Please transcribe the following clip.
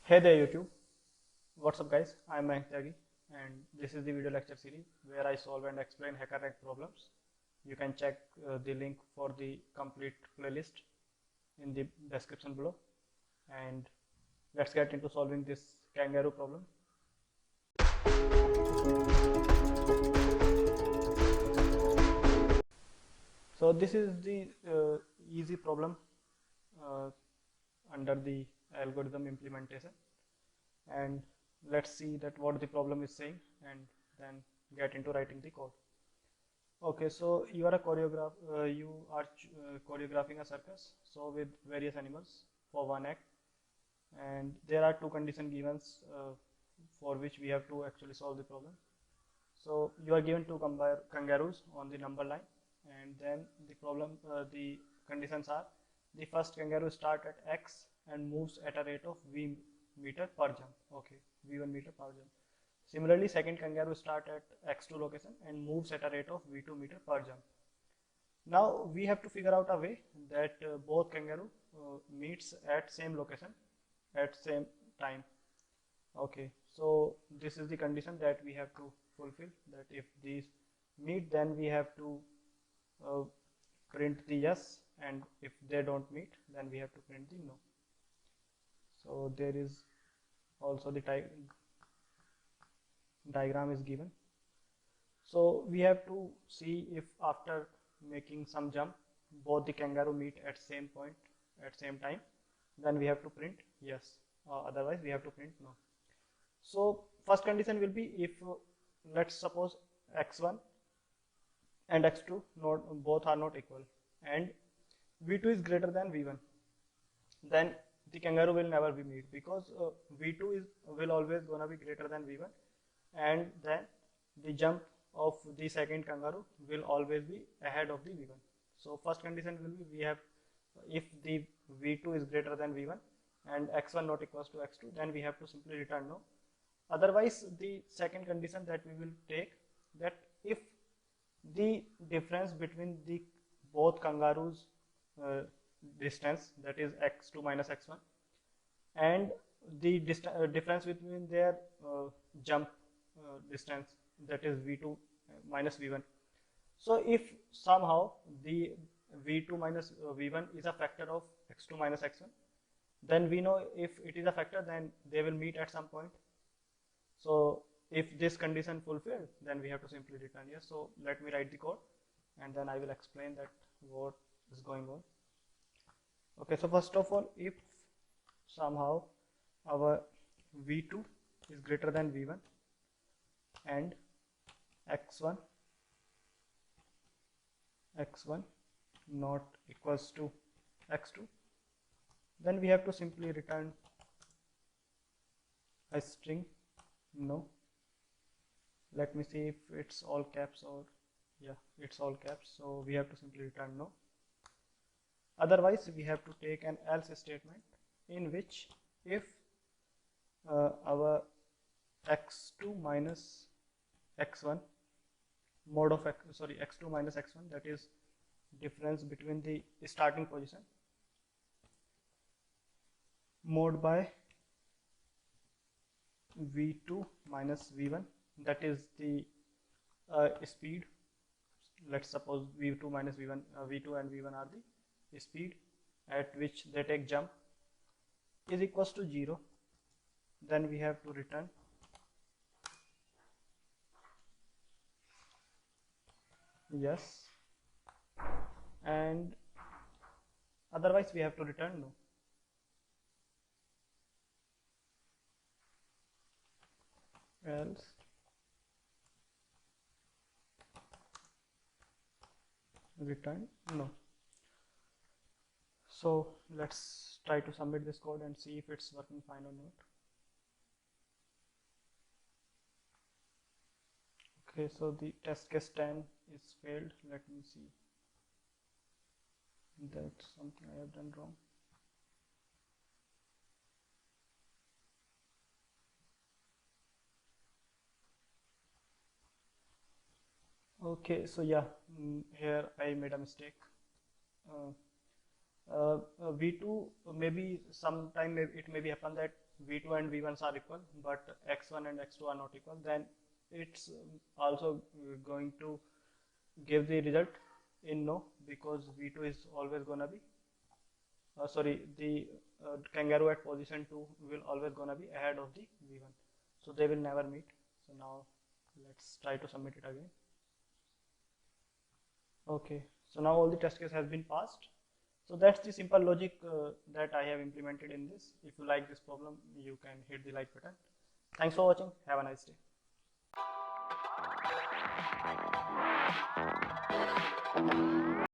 Hey there YouTube, what's up guys, I'm Mayank Tyagi and this is the video lecture series where I solve and explain HackerRank problems. You can check the link for the complete playlist in the description below, and let's get into solving this kangaroo problem. So this is the easy problem uh, under the algorithm implementation, and let's see that what the problem is saying and then get into writing the code. Okay, so you are a choreographing a circus, so with various animals for one act, and there are two condition given for which we have to actually solve the problem. So you are given two kangaroos on the number line, and then the conditions are: the first kangaroo start at x and moves at a rate of v meter per jump. Okay, v1 meter per jump. Similarly, second kangaroo start at x2 location and moves at a rate of v2 meter per jump. Now we have to figure out a way that both kangaroo meets at same location at same time. Okay, so this is the condition that we have to fulfill, that if these meet, then we have to uh, print the yes, and if they don't meet, then we have to print the no. So there is also the diagram is given. So we have to see if after making some jump both the kangaroo meet at same point at same time, then we have to print yes, otherwise we have to print no. So first condition will be if let's suppose x1 and x2 both are not equal and v2 is greater than v1, then the kangaroo will never be meet, because v2 will always gonna be greater than v1, and then the jump of the second kangaroo will always be ahead of the v1. So first condition will be, we have, if the v2 is greater than v1 and x1 not equals to x2, then we have to simply return no. Otherwise, the second condition that we will take, that if the difference between the both kangaroos distance, that is x2 minus x1, and the difference between their jump distance, that is v2 minus v1. So if somehow the v2 minus v1 is a factor of x2 minus x1, then we know if it is a factor, then they will meet at some point. So if this condition fulfilled, then we have to simply return yes. So let me write the code and then I will explain that what is going on. Okay, so first of all, if somehow our v2 is greater than v1 and x1 not equals to x2, then we have to simply return a string no. Let me see if it's all caps, or yeah, it's all caps, so we have to simply return no. Otherwise we have to take an else statement, in which if our x2 minus x1 mod of x2 minus x1, that is difference between the starting position, mod by v2 minus v1, that is the speed. Let's suppose v2 minus v1, v2 and v1 are the speed at which they take jump, is equals to 0. Then we have to return yes, and otherwise we have to return no. Else return no. So let's try to submit this code and see if it's working fine or not. Okay, so the test case 10 is failed. Let me see, that's something I have done wrong. Okay, so yeah, here I made a mistake. V2 maybe sometime it may be happen that V2 and V1s are equal, but X1 and X2 are not equal. Then it's also going to give the result in no, because V2 is always gonna be sorry, the kangaroo at position 2 will always gonna be ahead of the V1, so they will never meet. So now let's try to submit it again. Okay, so now all the test case has been passed. So that's the simple logic that I have implemented in this. If you like this problem, you can hit the like button. Thanks for watching. Have a nice day.